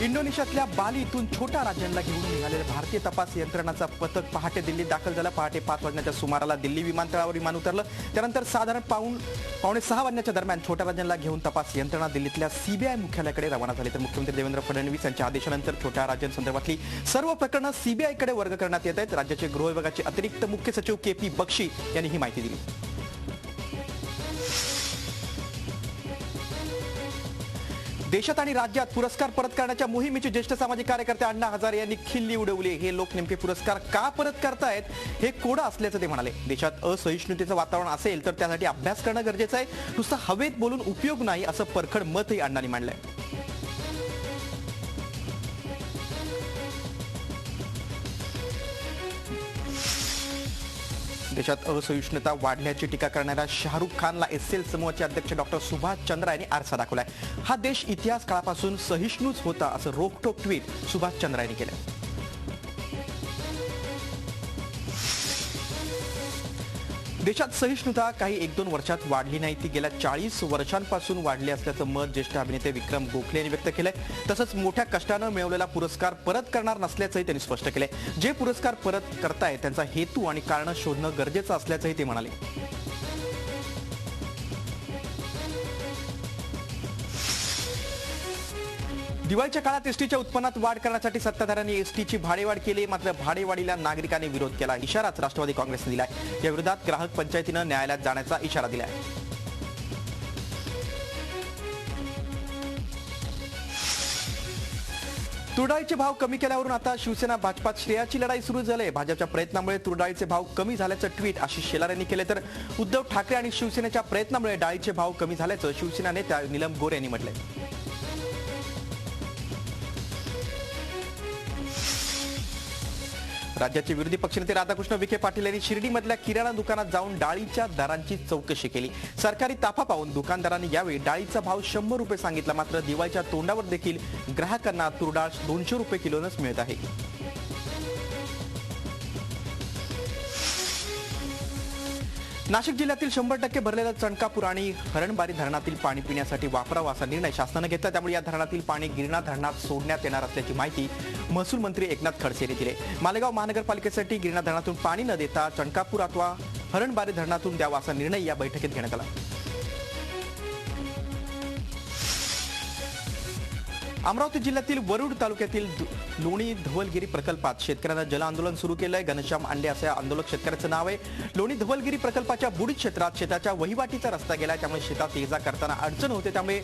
इंडोनेशियातल्या बाली इथून छोटा राजनला घेऊन निघालेल्या भारतीय तपास यंत्रणाचा पथक पहाटे दिल्लीत दाखल झाला। पहाटे 5 वाजण्याच्या सुमाराला दिल्ली विमानतळावर विमान उतरलं। त्यानंतर साधारण पावणे 6 वाजण्याच्या दरम्यान छोटा राजनला घेऊन तपास यंत्रणा दिल्लीतल्या सीबीआय मुख्यालयाकडे रवाना झाली। तर मुख्यमंत्री देवेंद्र फडणवीस यांच्या आदेशानंतर छोटा राजन संदर्भातली सर्व प्रकरणं सीबीआयकडे वर्ग करण्यात येत आहेत। राज्याचे गृह विभागाचे अतिरिक्त मुख्य सचिव के.पी. बक्षी यांनी ही माहिती दिली। देशात आणि राज्यात पुरस्कार परत करण्याच्या मोहिमेचे ज्येष्ठ सामाजिक कार्यकर्ते अण्णा हजारे यांनी खिल्ली उडवली। हे लोक नेमके पुरस्कार का परत करतायत हे कोडं असल्याचं ते म्हणाले। देशात असहिष्णुतेचं वातावरण असेल तर त्यासाठी अभ्यास करणं गरजेचं आहे। नुसतं हवेत बोलून उपयोग नाही असं परखड मतही अण्णांनी मांडलंय। देशात असहिष्णुता वाढल्याची टीका करणाऱ्या शाहरुख खानला एसएल समूहाचे अध्यक्ष डॉक्टर सुभाष चंद्रा यांनी आरसा दाखवलाय। हा देश इतिहास काळापासून सहिष्णूच होता असं रोखठोक ट्विट सुभाष चंद्रा यांनी केलं। देशात सहिष्णुता काही 1-2 वर्षात वाढली नाही, ती गेल्या 40 वर्षांपासून वाढली असल्याचं मत ज्येष्ठ अभिनेते विक्रम गोखले यांनी व्यक्त केलंय। तसंच मोठ्या कष्टानं मिळवलेला पुरस्कार परत करणार नसल्याचंही त्यांनी स्पष्ट केलंय। जे पुरस्कार परत करताय त्यांचा हेतू आणि कारण शोधणं गरजेचं असल्याचंही ते म्हणाले। दिवाळीच्या काळात एसटीच्या उत्पन्नात वाढ करण्यासाठी सत्ताधाऱ्यांनी एसटीची भाडेवाढ केली, मात्र भाडेवाढीला नागरिकांनी विरोध केला। इशाराच राष्ट्रवादी काँग्रेसने दिलाय। या विरोधात ग्राहक पंचायतीनं न्यायालयात जाण्याचा इशारा दिलाय। तुरडाळीचे भाव कमी केल्यावरून आता शिवसेना भाजपात श्रेयाची लढाई सुरू झाली। भाजपच्या प्रयत्नामुळे तुरडाळीचे भाव कमी झाल्याचं ट्विट आशिष शेलार यांनी केले। तर उद्धव ठाकरे आणि शिवसेनेच्या प्रयत्नामुळे डाळीचे भाव कमी झाल्याचं शिवसेना नेत्या नीलम गोरे यांनी म्हटलंय। राज्याचे विरोधी पक्षनेते राधाकृष्ण विखे पाटील यांनी शिर्डीमधल्या किराणा दुकानात जाऊन डाळीच्या दरांची चौकशी केली। सरकारी ताफा पाहून दुकानदारांनी यावेळी डाळीचा भाव 100 रुपये सांगितला, मात्र दिवाळीच्या तोंडावर देखील ग्राहकांना तुरडाळ 200 रुपये किलोनच मिळत आहे। नाशिक जिल्ह्यातील 100% भरलेलं चणकापूर आणि हरणबारी धरणातील पाणी पिण्यासाठी वापरावं असा निर्णय शासनाने घेतला। त्यामुळे या धरणातील पाणी गिरणा धरणात सोडण्यात येणार असल्याची माहिती महसूल मंत्री एकनाथ खडसे यांनी दिली। मालेगाव महानगरपालिकेसाठी गिरणा धरणातून पाणी न देता चणकापूर अथवा हरणबारी धरणातून द्यावा असा निर्णय या बैठकीत घेण्यात आला। अमरावती जिल्ह्यातील वरुड तालुक्यातील लोणी धवलगिरी प्रकल्पात शेतकऱ्यांना जल आंदोलन सुरू केलंय। घनश्याम आंडे असं आंदोलक शेतकऱ्याचं नाव आहे। लोणी धवलगिरी प्रकल्पाच्या बुडीत क्षेत्रात शेताच्या वहिवाटीचा रस्ता गेलाय, त्यामुळे शेतात ये जा करताना अडचण होते। त्यामुळे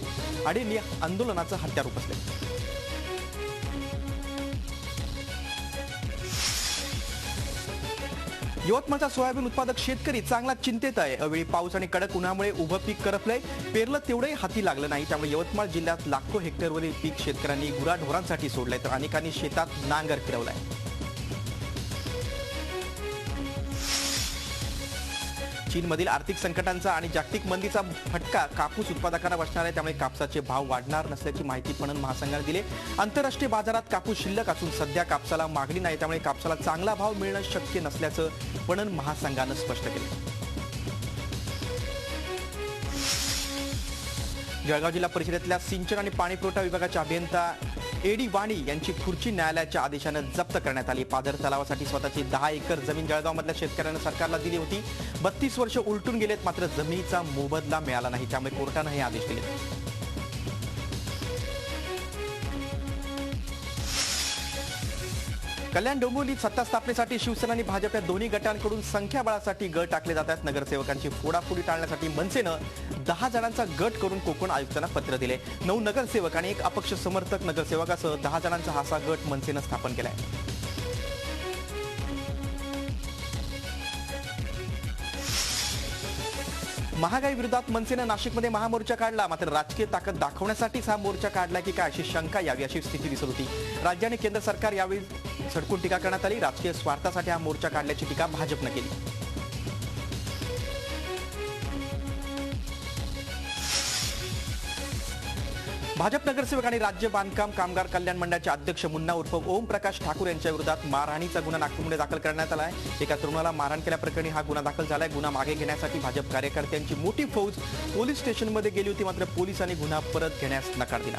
आडेंनी आंदोलनाचं हत्यार उपसले। यवतमाळचा सोयाबीन उत्पादक शेतकरी चांगला चिंतेत आहे। अवेळी पाऊस आणि कडक उन्हामुळे उभं पीक करपलंय, पेरलं तेवढंही हाती लागलं नाही। त्यामुळे यवतमाळ जिल्ह्यात लाखो हेक्टरवरील पीक शेतकऱ्यांनी गुराढोरांसाठी सोडलंय, तर अनेकांनी शेतात नांगर फिरवलाय। चीनमधील आर्थिक संकटांचा आणि जागतिक मंदीचा फटका कापूस उत्पादकांना बसणार आहे। त्यामुळे कापसाचे भाव वाढणार नसल्याची माहिती पणन महासंघाने दिली। आंतरराष्ट्रीय बाजारात कापूस शिल्लक असून सध्या कापसाला मागणी नाही, त्यामुळे कापसाला चांगला भाव मिळणं शक्य नसल्याचं पणन महासंघानं स्पष्ट केलं। जळगाव जिल्हा परिषदेतल्या सिंचन आणि पाणीपुरवठा विभागाच्या अभियंता एडी वाणी यांची खुर्ची न्यायालयाच्या आदेशानं जप्त करण्यात आली। पाझर तलावासाठी स्वतःची 10 एकर जमीन जळगावमधल्या शेतकऱ्यांना सरकारला दिली होती। 32 वर्ष उलटून गेलेत, मात्र जमिनीचा मोबदला मिळाला नाही। त्यामुळे कोर्टानं हे आदेश दिले। कल्याण डोंबिवलीत सत्ता स्थापनेसाठी शिवसेना आणि भाजप या दोन्ही गटांकडून संख्याबळासाठी गट टाकले जात आहेत। नगरसेवकांची फोडाफोडी टाळण्यासाठी मनसेनं 10 जणांचा गट करून कोकण आयुक्तांना पत्र दिले। 9 नगरसेवक आणि 1 अपक्ष समर्थक नगरसेवकासह 10 जणांचा हा गट मनसेनं स्थापन केलाय। महागाई विरोधात मनसेनं नाशिकमध्ये महामोर्चा काढला, मात्र राजकीय ताकद दाखवण्यासाठीच हा मोर्चा काढला की काय अशी शंका यावी अशी स्थिती दिसत होती। राज्य आणि केंद्र सरकार यावेळी सडकून टीका करण्यात आली। राजकीय स्वार्थासाठी हा मोर्चा काढल्याची टीका भाजपनं केली। भाजप नगरसेवक आणि राज्य बांधकाम कामगार कल्याण मंडळाचे अध्यक्ष मुन्ना उर्फ ओम प्रकाश ठाकूर यांच्या विरोधात मारहाणीचा गुन्हा नागपूरमध्ये दाखल करण्यात आला आहे। एका तरुणाला मारहाण केल्याप्रकरणी हा गुन्हा दाखल झालाय। गुन्हा मागे घेण्यासाठी भाजप कार्यकर्त्यांची मोठी फौज पोलीस स्टेशनमध्ये गेली होती, मात्र पोलिसांनी गुन्हा परत घेण्यास नकार दिला।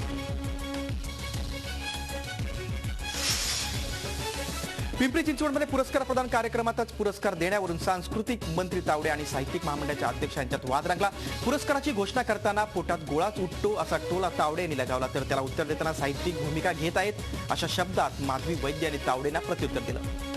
पिंपरी चिंचवडमध्ये पुरस्कार प्रदान कार्यक्रमातच पुरस्कार देण्यावरून सांस्कृतिक मंत्री तावडे आणि साहित्यिक महामंडळाच्या अध्यक्ष यांच्यात वाद रंगला. पुरस्काराची घोषणा करताना पोटात गोळाच उठतो असा टोला तावडे यांनी लगावला, तर त्याला उत्तर देताना साहित्यिक भूमिका घेत आहेत अशा शब्दात माधवी वैद्य यांनी तावडेंना प्रत्युत्तर दिलं.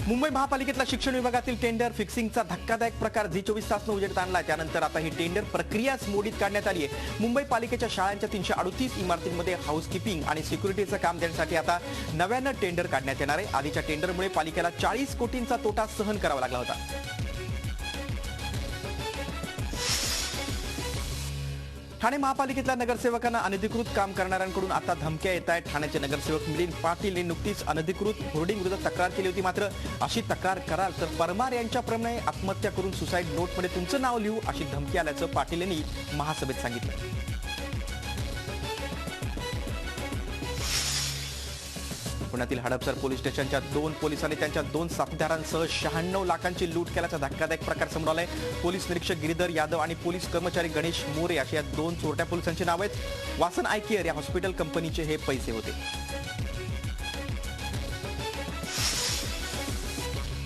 मुंबई महापालिकेतला शिक्षण विभागातील टेंडर फिक्सिंगचा धक्कादायक प्रकार झी 24 तासनं उजेडात आणला. त्यानंतर आता ही टेंडर प्रक्रियाच मोडीत काढण्यात आली आहे. मुंबई पालिकेच्या शाळांच्या 338 इमारतींमध्ये हाऊसकीपिंग आणि सिक्युरिटीचं काम देण्यासाठी आता नव्यानं टेंडर काढण्यात येणार आहे. आधीच्या टेंडरमुळे पालिकेला 40 कोटींचा तोटा सहन करावा लागला होता. ठाणे महापालिकेतल्या नगरसेवकांना अनधिकृत काम करणाऱ्यांकडून आता धमक्या येत आहेत. ठाण्याचे नगरसेवक मिलिंद पाटील यांनी नुकतीच अनधिकृत होर्डिंग विरोधात तक्रार केली होती. मात्र अशी तक्रार कराल तर परमार यांच्याप्रमाणे आत्महत्या करून सुसाईड नोटमध्ये तुमचं नाव लिहू अशी धमकी आल्याचं पाटील यांनी महासभेत सांगितलं. पुण्यातील हडपसर पोलीस स्टेशनच्या 2 पोलिसांनी त्यांच्या 2 साथीदारांसह 96 लाखांची लूट केल्याचा धक्कादायक प्रकार समोर आलाय. पोलीस निरीक्षक गिरीधर यादव आणि पोलीस कर्मचारी गणेश मोरे अशा या 2 चोरट्या पोलिसांची नाव आहेत. वासन आय केअर या हॉस्पिटल कंपनीचे हे पैसे होते.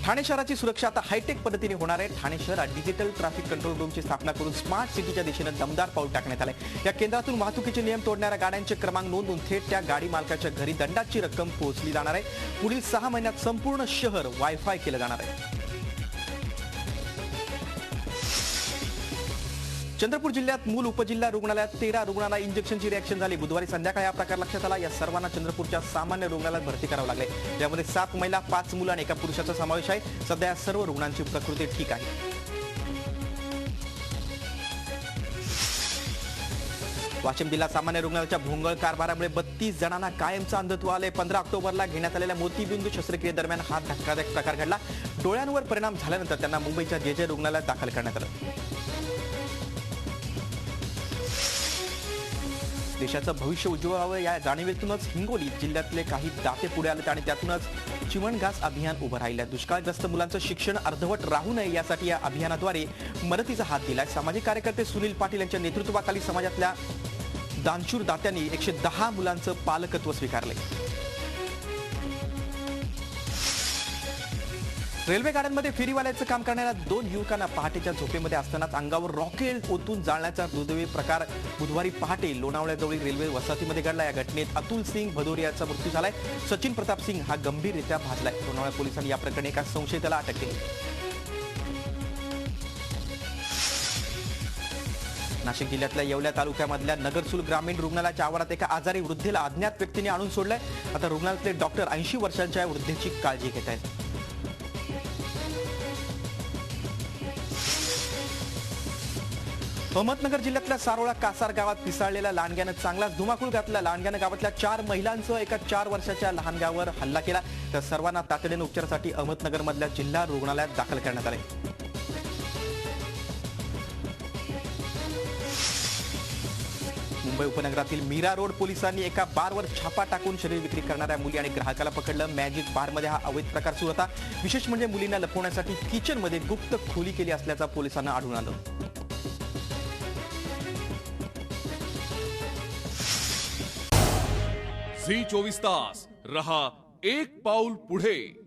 ठाणे शहराची सुरक्षा आता हायटेक पद्धतीने होणार आहे. ठाणे शहरात डिजिटल ट्रॅफिक कंट्रोल रूमची स्थापना करून स्मार्ट सिटीच्या दिशेनं दमदार पाऊल टाकण्यात आलंय. या केंद्रातून वाहतुकीचे नियम तोडणाऱ्या गाड्यांचे क्रमांक नोंदवून थेट त्या गाडी मालकाच्या घरी दंडाची रक्कम पोहोचली जाणार आहे. पुढील 6 महिन्यात संपूर्ण शहर वायफाय केलं जाणार आहे. चंद्रपूर जिल्ह्यात मूल उपजिल्हा रुग्णालयात 13 रुग्णांना इंजेक्शनची रिॲक्शन झाली. बुधवारी संध्याकाळी हा प्रकार लक्षात आला. या सर्वांना चंद्रपूरच्या सामान्य रुग्णालयात भरती करावं लागले. यामध्ये 7 महिला, 5 मुलं आणि 1 पुरुषाचा समावेश आहे. सध्या या सर्व रुग्णांची प्रकृती ठीक आहे. वाशिम जिल्हा सामान्य रुग्णालयाच्या भोंगळ कारभारामुळे 32 जणांना कायमचं अंधत्व आले. 15 ऑक्टोबरला घेण्यात आलेल्या मोतीबिंदू शस्त्रक्रियेदरम्यान हा धक्कादायक प्रकार घडला. डोळ्यांवर परिणाम झाल्यानंतर त्यांना मुंबईच्या जे रुग्णालयात दाखल करण्यात आलं. देशाचं भविष्य उज्ज्वल व्हावं या जाणीवेतूनच हिंगोली जिल्ह्यातले काही दाते पुढे आले आणि त्यातूनच चिमणघास अभियान उभं राहिलं. दुष्काळग्रस्त मुलांचं शिक्षण अर्धवट राहू नये यासाठी या अभियानाद्वारे मदतीचा हात दिलाय. सामाजिक कार्यकर्ते सुनील पाटील यांच्या नेतृत्वाखाली समाजातल्या दानशूर दात्यांनी 110 मुलांचं पालकत्व स्वीकारलंय. रेल्वे गाड्यांमध्ये फेरीवाल्याचं काम करणाऱ्या 2 युवकांना पहाटेच्या झोपेमध्ये असतानाच अंगावर रॉकेट ओतून जाळण्याचा दुर्दैवी प्रकार बुधवारी पहाटे लोणावळ्याजवळील रेल्वे वसाहतीमध्ये घडला. या घटनेत अतुल सिंग भदौरियाचा मृत्यू झालाय. सचिन प्रताप सिंग हा गंभीररित्या भाजलाय. लोणावळा पोलिसांनी या प्रकरणी एका संशयिताला अटक केली. नाशिक जिल्ह्यातल्या येवला तालुक्यामधल्या नगरसूल ग्रामीण रुग्णालयाच्या आवारात एका आजारी वृद्धेला अज्ञात व्यक्तीने आणून सोडलंय. आता रुग्णालयातले डॉक्टर 80 वर्षांच्या वृद्धेची काळजी घेत आहेत. अहमदनगर जिल्ह्यातल्या सारोळा कासार गावात पिसाळलेल्या लांडग्यानं चांगलाच धुमाकूळ घातला. लांडग्यानं गावातल्या 4 महिलांसह एका 4 वर्षाच्या लहानग्यावर हल्ला केला. तर सर्वांना तातडीने उपचारासाठी अहमदनगरमधल्या जिल्हा रुग्णालयात दाखल करण्यात आले. मुंबई उपनगरातील मीरा रोड पोलिसांनी एका बारवर छापा टाकून शरीर विक्री करणाऱ्या मुली आणि ग्राहकाला पकडलं. मॅजिक बारमध्ये हा अवैध प्रकार सुरू होता. विशेष म्हणजे मुलींना लपवण्यासाठी किचनमध्ये गुप्त खोली केली असल्याचा पोलिसांना आढळून आलं. झी 24 तास रहा एक पाऊल पुढे.